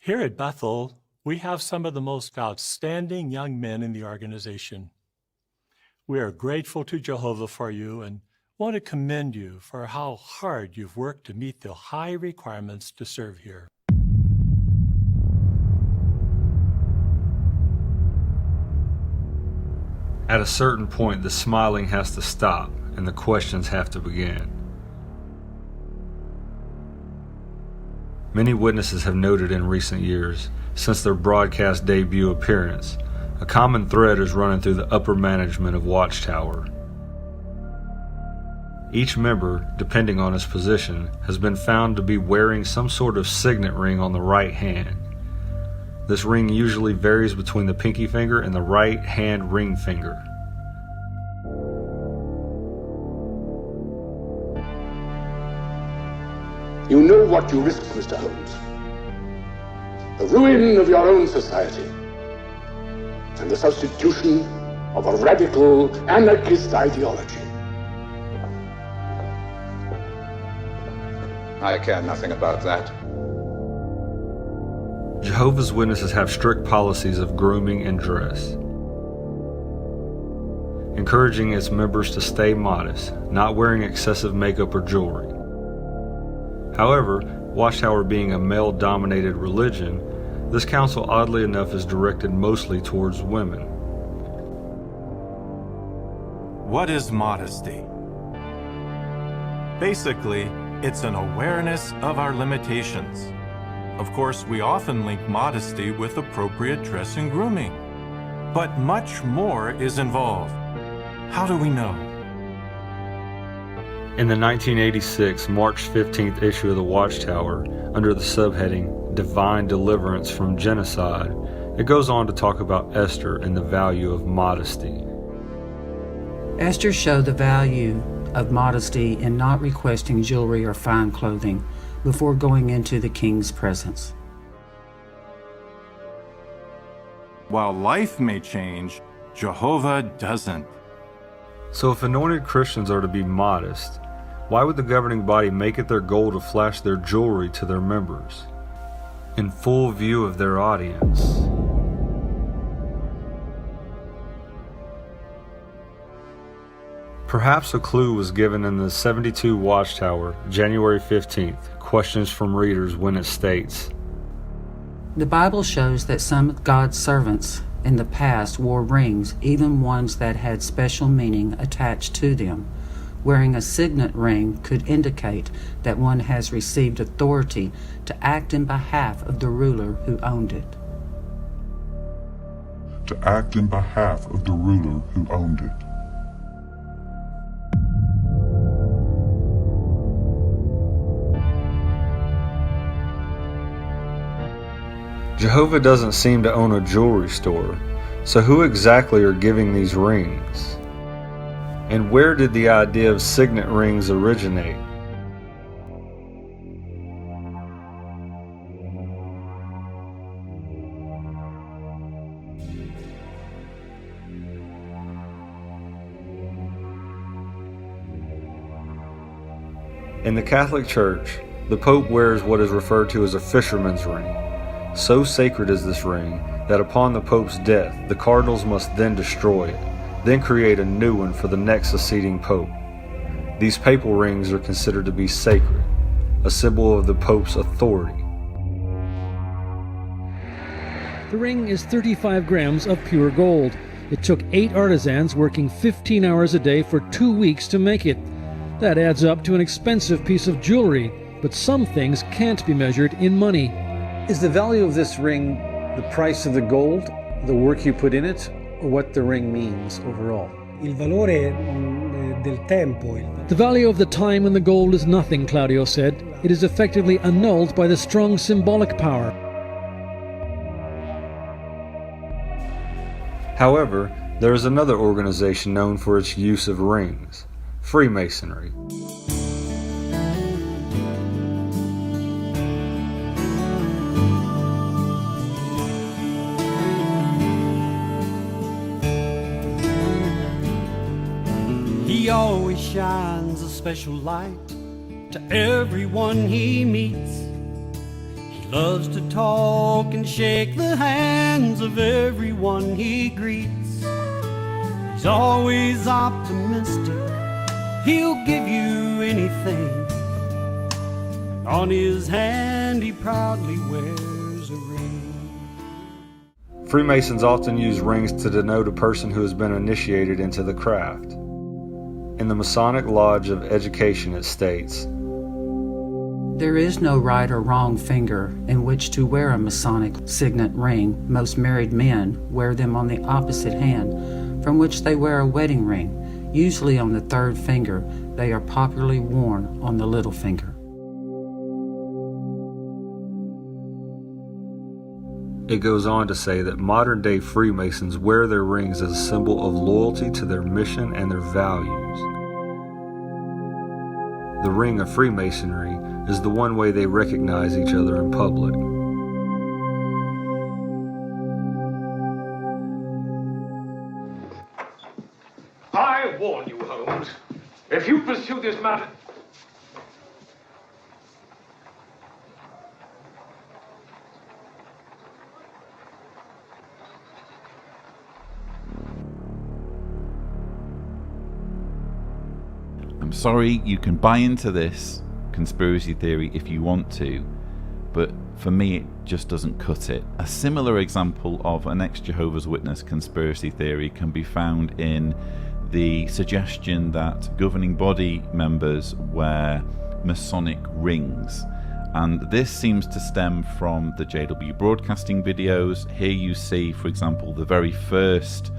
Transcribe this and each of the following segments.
Here at Bethel, we have some of the most outstanding young men in the organization. We are grateful to Jehovah for you and want to commend you for how hard you've worked to meet the high requirements to serve here. At a certain point, the smiling has to stop and the questions have to begin. Many witnesses have noted in recent years, since their broadcast debut appearance, a common thread is running through the upper management of Watchtower. Each member, depending on his position, has been found to be wearing some sort of signet ring on the right hand. This ring usually varies between the pinky finger and the right hand ring finger. You know what you risk, Mr. Holmes. The ruin of your own society and the substitution of a radical anarchist ideology. I care nothing about that. Jehovah's Witnesses have strict policies of grooming and dress, encouraging its members to stay modest, not wearing excessive makeup or jewelry. However, Watchtower being a male-dominated religion, this council oddly enough is directed mostly towards women. What is modesty? Basically, it's an awareness of our limitations. Of course, we often link modesty with appropriate dress and grooming. But much more is involved. How do we know? In the 1986 March 15th issue of the Watchtower, under the subheading Divine Deliverance from Genocide, it goes on to talk about Esther and the value of modesty. Esther showed the value of modesty in not requesting jewelry or fine clothing before going into the king's presence. While life may change, Jehovah doesn't. So if anointed Christians are to be modest, why would the governing body make it their goal to flash their jewelry to their members, in full view of their audience? Perhaps a clue was given in the 72 Watchtower, January 15th, Questions from Readers, when it states, The Bible shows that some of God's servants in the past wore rings, even ones that had special meaning attached to them. Wearing a signet ring could indicate that one has received authority to act in behalf of the ruler who owned it. To act in behalf of the ruler who owned it. Jehovah doesn't seem to own a jewelry store, so who exactly are giving these rings? And where did the idea of signet rings originate? In the Catholic Church, the Pope wears what is referred to as a fisherman's ring. So sacred is this ring that upon the Pope's death, the cardinals must then destroy it, then create a new one for the next succeeding Pope. These papal rings are considered to be sacred, a symbol of the Pope's authority. The ring is 35 grams of pure gold. It took 8 artisans working 15 hours a day for 2 weeks to make it. That adds up to an expensive piece of jewelry, but some things can't be measured in money. Is the value of this ring the price of the gold, the work you put in it, or what the ring means overall? The value of the time and the gold is nothing, Claudio said. It is effectively annulled by the strong symbolic power. However, there is another organization known for its use of rings, Freemasonry. He always shines a special light to everyone he meets. He loves to talk and shake the hands of everyone he greets. He's always optimistic, he'll give you anything. On his hand he proudly wears a ring. Freemasons often use rings to denote a person who has been initiated into the craft. In the Masonic Lodge of Education it states, There is no right or wrong finger in which to wear a Masonic signet ring. Most married men wear them on the opposite hand, from which they wear a wedding ring. Usually on the third finger, they are popularly worn on the little finger. It goes on to say that modern-day Freemasons wear their rings as a symbol of loyalty to their mission and their values. The ring of Freemasonry is the one way they recognize each other in public. I warn you, Holmes, if you pursue this matter... I'm sorry, you can buy into this conspiracy theory if you want to, but for me it just doesn't cut it. A similar example of an ex-Jehovah's Witness conspiracy theory can be found in the suggestion that governing body members wear Masonic rings. And this seems to stem from the JW Broadcasting videos. Here you see, for example, the very first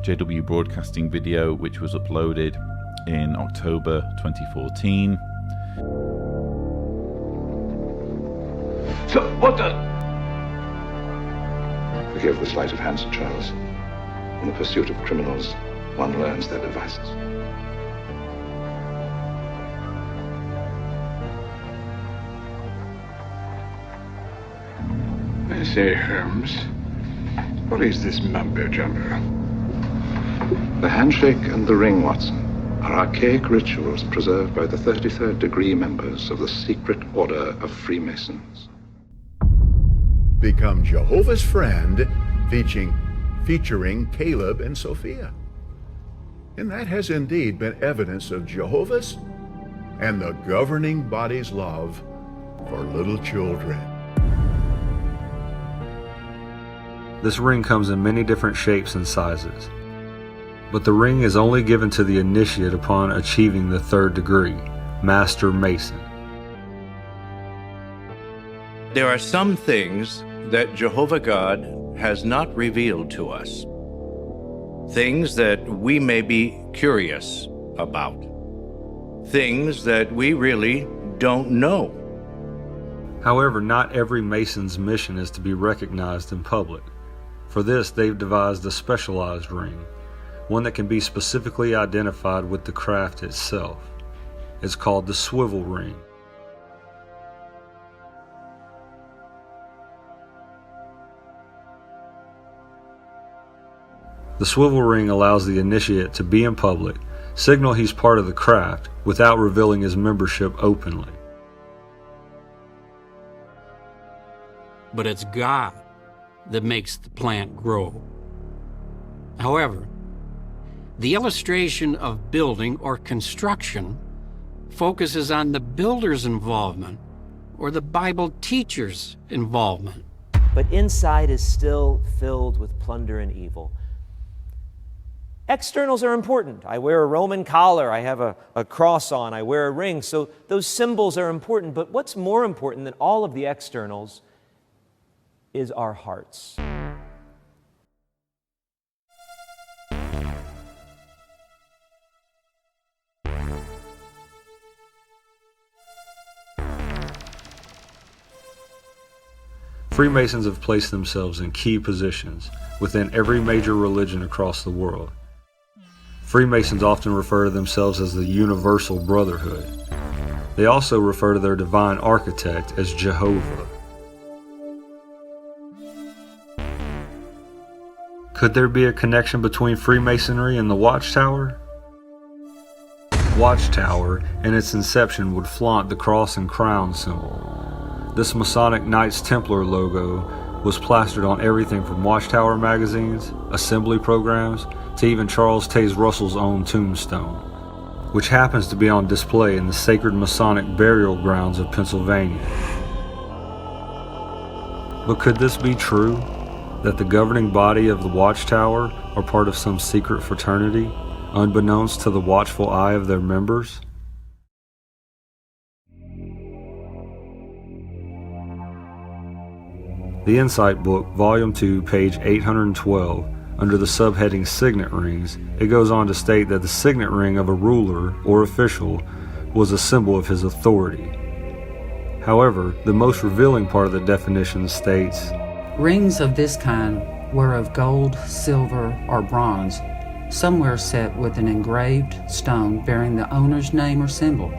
JW Broadcasting video, which was uploaded in October 2014. So, what the... Forgive the sleight of hand, Sir Charles. In the pursuit of criminals, one learns their devices. I say, Holmes, what is this mumbo-jumbo? The handshake and the ring, Watson, are archaic rituals preserved by the 33rd degree members of the secret order of Freemasons. Become Jehovah's Friend, featuring Caleb and Sophia. And that has indeed been evidence of Jehovah's and the governing body's love for little children. This ring comes in many different shapes and sizes, but the ring is only given to the initiate upon achieving the 3rd degree, Master Mason. There are some things that Jehovah God has not revealed to us. Things that we may be curious about. Things that we really don't know. However, not every Mason's mission is to be recognized in public. For this, they've devised a specialized ring, one that can be specifically identified with the craft itself. It's called the swivel ring. The swivel ring allows the initiate to be in public, signal he's part of the craft, without revealing his membership openly. But it's God that makes the plant grow. However, the illustration of building or construction focuses on the builder's involvement or the Bible teacher's involvement. But inside is still filled with plunder and evil. Externals are important. I wear a Roman collar, I have a cross on, I wear a ring, so those symbols are important. But what's more important than all of the externals is our hearts. Freemasons have placed themselves in key positions within every major religion across the world. Freemasons often refer to themselves as the Universal Brotherhood. They also refer to their divine architect as Jehovah. Could there be a connection between Freemasonry and the Watchtower? Watchtower, in its inception, would flaunt the cross and crown symbol. This Masonic Knights Templar logo was plastered on everything from Watchtower magazines, assembly programs, to even Charles Taze Russell's own tombstone, which happens to be on display in the sacred Masonic burial grounds of Pennsylvania. But could this be true? That the governing body of the Watchtower are part of some secret fraternity, unbeknownst to the watchful eye of their members? The Insight Book, Volume 2, page 812, under the subheading Signet Rings, it goes on to state that the signet ring of a ruler or official was a symbol of his authority. However, the most revealing part of the definition states, Rings of this kind were of gold, silver, or bronze, somewhere set with an engraved stone bearing the owner's name or symbol.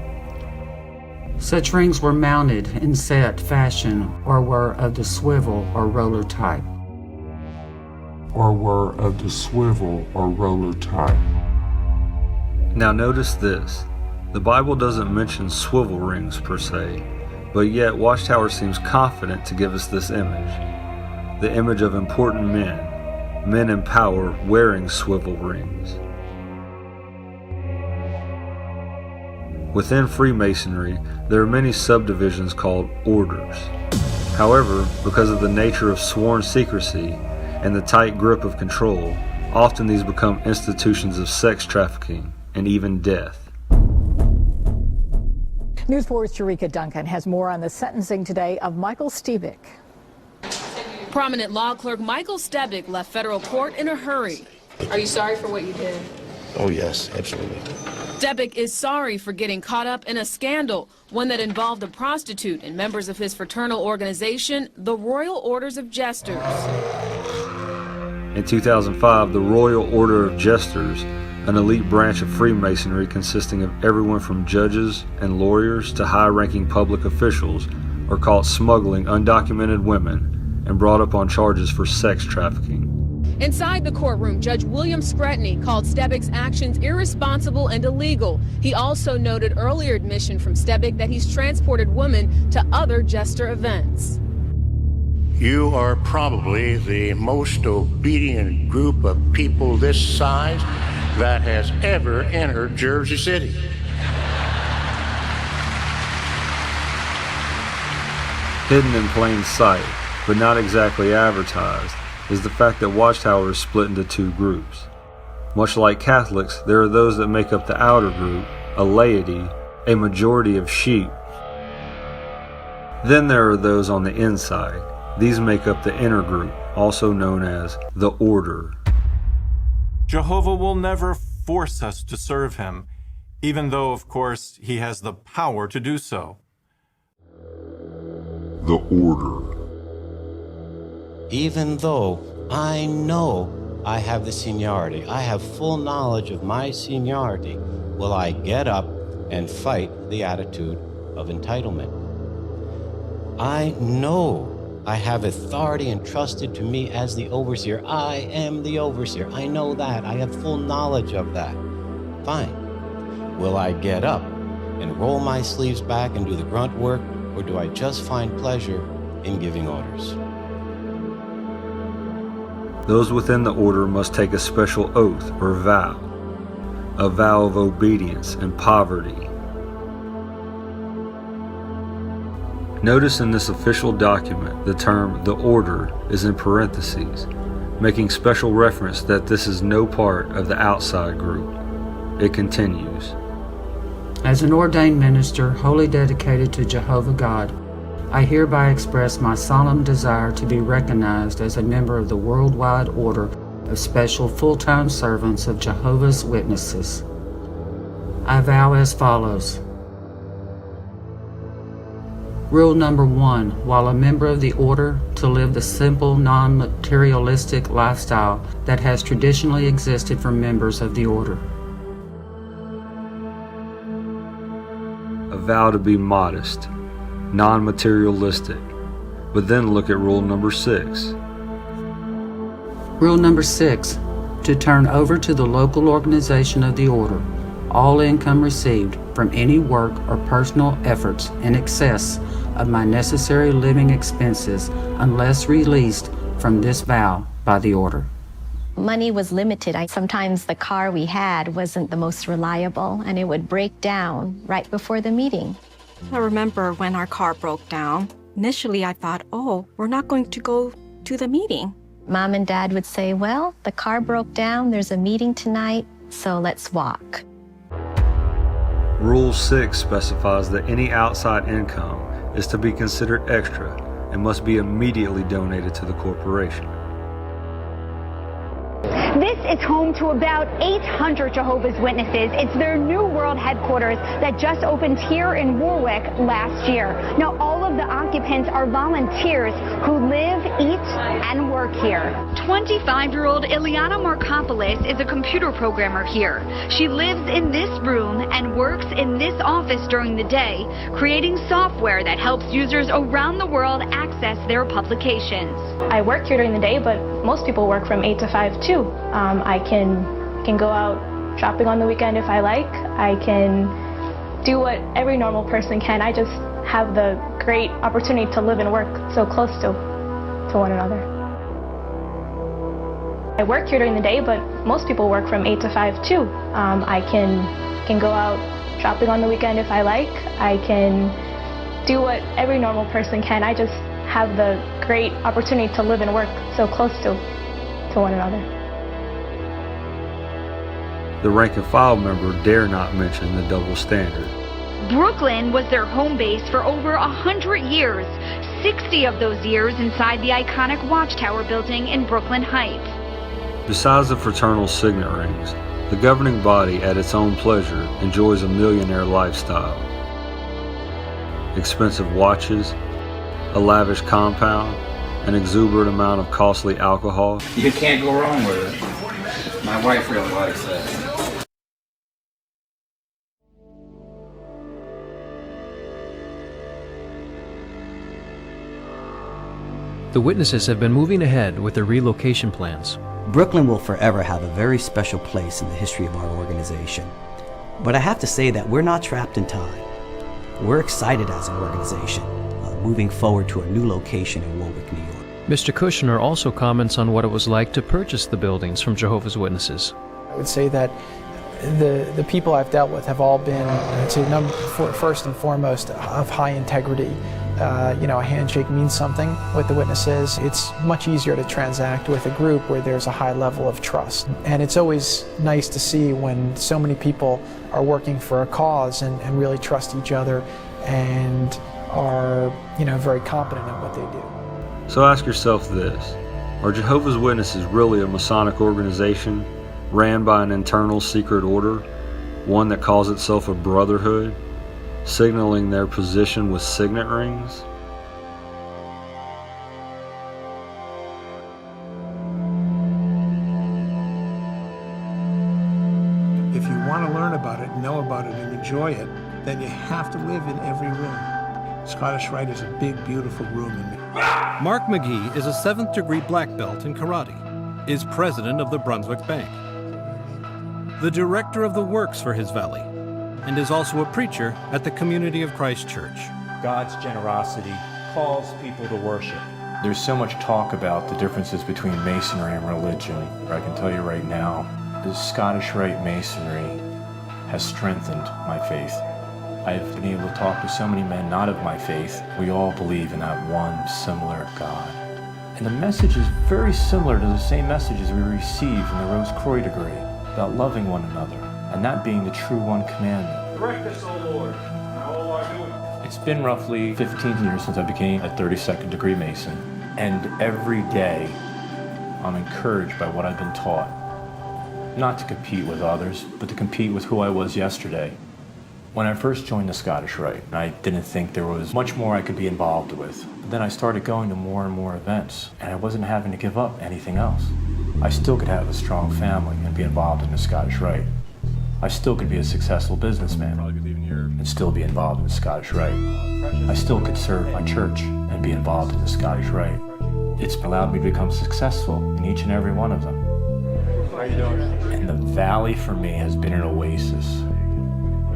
Such rings were mounted in set fashion or were of the swivel or roller type. Now notice this. The Bible doesn't mention swivel rings per se, but yet Watchtower seems confident to give us this image. The image of important men in power wearing swivel rings. Within Freemasonry, there are many subdivisions called orders. However, because of the nature of sworn secrecy and the tight grip of control, often these become institutions of sex trafficking and even death. News 4's Jerika Duncan has more on the sentencing today of Michael Stebick. Prominent law clerk Michael Stebick left federal court in a hurry. Are you sorry for what you did? Oh, yes, absolutely. Stebick is sorry for getting caught up in a scandal, one that involved a prostitute and members of his fraternal organization, the Royal Orders of Jesters. In 2005, the Royal Order of Jesters, an elite branch of Freemasonry consisting of everyone from judges and lawyers to high-ranking public officials, are caught smuggling undocumented women and brought up on charges for sex trafficking. Inside the courtroom, Judge William Scretany called Stebick's actions irresponsible and illegal. He also noted earlier admission from Stebick that he's transported women to other jester events. You are probably the most obedient group of people this size that has ever entered Jersey City. Hidden in plain sight, but not exactly advertised, is the fact that Watchtower is split into two groups. Much like Catholics, there are those that make up the outer group, a laity, a majority of sheep. Then there are those on the inside. These make up the inner group, also known as the Order. Jehovah will never force us to serve him, even though, of course, he has the power to do so. The Order. Even though I know I have the seniority, I have full knowledge of my seniority, will I get up and fight the attitude of entitlement? I know I have authority entrusted to me as the overseer. I am the overseer. I know that. I have full knowledge of that. Fine. Will I get up and roll my sleeves back and do the grunt work, or do I just find pleasure in giving orders? Those within the order must take a special oath or vow, a vow of obedience and poverty. Notice in this official document the term "the order" is in parentheses, making special reference that this is no part of the outside group. It continues. As an ordained minister wholly dedicated to Jehovah God, I hereby express my solemn desire to be recognized as a member of the worldwide order of special full-time servants of Jehovah's Witnesses. I vow as follows. Rule number 1, while a member of the order, to live the simple, non-materialistic lifestyle that has traditionally existed for members of the order. A vow to be modest, non-materialistic. But then look at rule number 6. Rule number 6, to turn over to the local organization of the order all income received from any work or personal efforts in excess of my necessary living expenses unless released from this vow by the order. Money was limited. Sometimes the car we had wasn't the most reliable, and it would break down right before the meeting. I remember when our car broke down. Initially, I thought, oh, we're not going to go to the meeting. Mom and Dad would say, well, the car broke down, there's a meeting tonight, so let's walk. Rule 6 specifies that any outside income is to be considered extra and must be immediately donated to the corporation. This is home to about 800 Jehovah's Witnesses. It's their new world headquarters that just opened here in Warwick last year. Now, all of the occupants are volunteers who live, eat, and work here. 25-year-old Ileana Markopoulos is a computer programmer here. She lives in this room and works in this office during the day, creating software that helps users around the world access their publications. I work here during the day, but most people work from 8 to 5 too. I can go out shopping on the weekend if I like. I can do what every normal person can. I just have the great opportunity to live and work so close to one another. I work here during the day, but most people work from 8 to 5 too. I can go out shopping on the weekend if I like. I can do what every normal person can. I just have the great opportunity to live and work so close to one another. The rank and file member dare not mention the double standard. Brooklyn was their home base for over 100 years, 60 of those years inside the iconic Watchtower building in Brooklyn Heights. Besides the fraternal signet rings, the governing body at its own pleasure enjoys a millionaire lifestyle. Expensive watches, a lavish compound, an exuberant amount of costly alcohol. You can't go wrong with it. My wife really likes that. The witnesses have been moving ahead with their relocation plans. Brooklyn will forever have a very special place in the history of our organization. But I have to say that we're not trapped in time. We're excited as an organization, moving forward to a new location in Warwick, New York. Mr. Kushner also comments on what it was like to purchase the buildings from Jehovah's Witnesses. I would say that the people I've dealt with have all been, first and foremost, of high integrity. A handshake means something with the witnesses. It's much easier to transact with a group where there's a high level of trust. And it's always nice to see when so many people are working for a cause and really trust each other and are, very competent at what they do. So ask yourself this: are Jehovah's Witnesses really a Masonic organization ran by an internal secret order, one that calls itself a brotherhood, signaling their position with signet rings? If you want to learn about it, know about it, and enjoy it, then you have to live in every room. Scottish Rite is a big, beautiful room in there. Mark McGee is a 7th degree black belt in karate, is president of the Brunswick Bank, the director of the works for his valley, and is also a preacher at the Community of Christ Church. God's generosity calls people to worship. There's so much talk about the differences between Masonry and religion. I can tell you right now, the Scottish Rite Masonry has strengthened my faith. I've been able to talk to so many men not of my faith. We all believe in that one similar God. And the message is very similar to the same messages we receive in the Rose Croix degree about loving one another, and that being the true one commandment. Direct us, O Lord. How will I do it? It's been roughly 15 years since I became a 32nd degree Mason, and every day I'm encouraged by what I've been taught. Not to compete with others, but to compete with who I was yesterday. When I first joined the Scottish Rite, I didn't think there was much more I could be involved with. But then I started going to more and more events, and I wasn't having to give up anything else. I still could have a strong family and be involved in the Scottish Rite. I still could be a successful businessman and still be involved in the Scottish Rite. I still could serve my church and be involved in the Scottish Rite. It's allowed me to become successful in each and every one of them. How you doing? And the valley for me has been an oasis,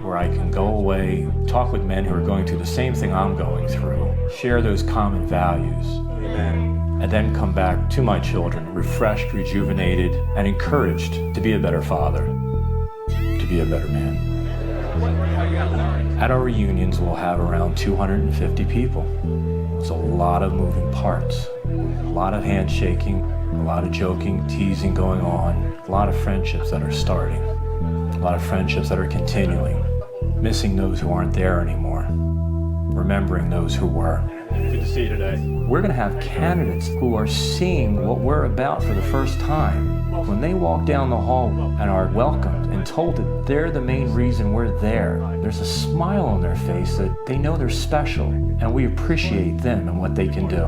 where where I can go away, talk with men who are going through the same thing I'm going through, share those common values, and then come back to my children refreshed, rejuvenated, and encouraged to be a better father, to be a better man. At our reunions, we'll have around 250 people. It's a lot of moving parts, a lot of handshaking, a lot of joking, teasing going on, a lot of friendships that are starting, a lot of friendships that are continuing, missing those who aren't there anymore, remembering those who were. Good to see you today. We're going to have candidates who are seeing what we're about for the first time. When they walk down the hall and are welcomed and told that they're the main reason we're there, there's a smile on their face that they know they're special and we appreciate them and what they can do.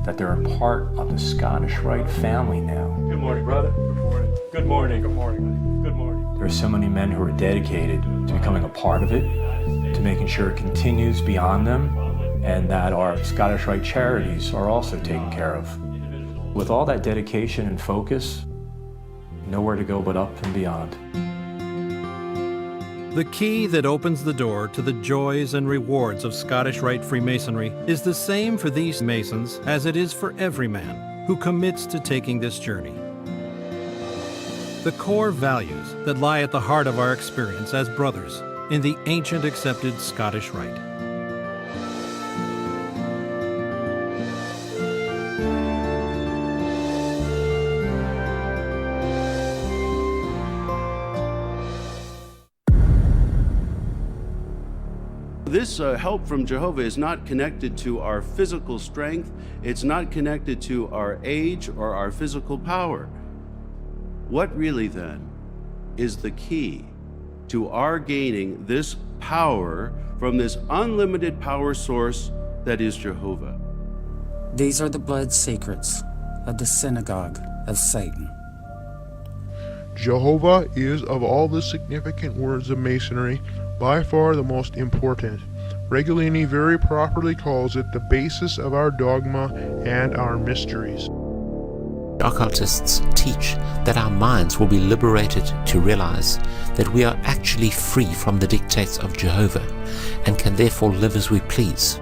That they're a part of the Scottish Rite family now. Good morning, brother. Good morning. Good morning. Good morning. Good morning. There are so many men who are dedicated to becoming a part of it, to making sure it continues beyond them, and that our Scottish Rite charities are also taken care of. With all that dedication and focus, nowhere to go but up and beyond. The key that opens the door to the joys and rewards of Scottish Rite Freemasonry is the same for these Masons as it is for every man who commits to taking this journey. The core values that lie at the heart of our experience as brothers in the ancient accepted Scottish Rite. This help from Jehovah is not connected to our physical strength. It's not connected to our age or our physical power. What really then is the key to our gaining this power from this unlimited power source that is Jehovah? These are the blood secrets of the synagogue of Satan. Jehovah is, of all the significant words of Masonry, by far the most important. Regulini very properly calls it the basis of our dogma and our mysteries. Occultists teach that our minds will be liberated to realize that we are actually free from the dictates of Jehovah and can therefore live as we please.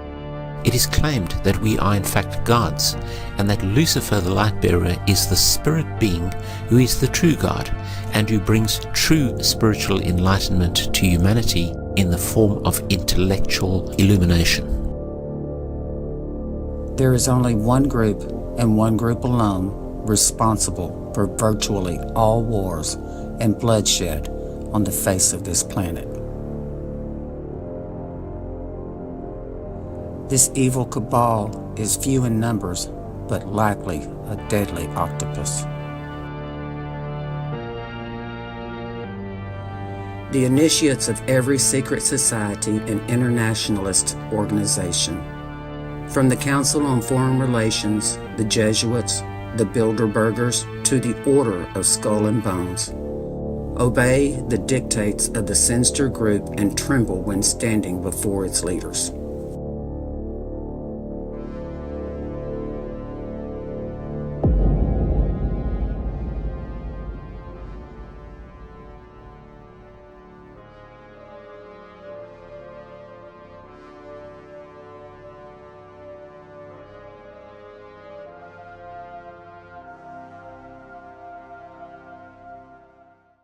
It is claimed that we are in fact gods, and that Lucifer the light bearer is the spirit being who is the true God and who brings true spiritual enlightenment to humanity in the form of intellectual illumination. There is only one group, and one group alone, responsible for virtually all wars and bloodshed on the face of this planet. This evil cabal is few in numbers, but likely a deadly octopus. The initiates of every secret society and internationalist organization, from the Council on Foreign Relations, the Jesuits, the Bilderbergers, to the Order of Skull and Bones, obey the dictates of the sinister group and tremble when standing before its leaders.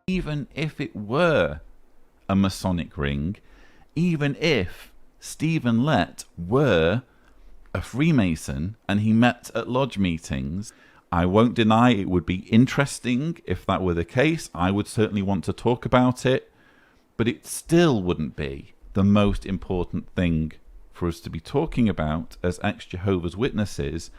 Even if it were a Masonic ring, even if Stephen Lett were a Freemason and he met at lodge meetings, I won't deny it would be interesting if that were the case. I would certainly want to talk about it, but it still wouldn't be the most important thing for us to be talking about as ex-Jehovah's Witnesses,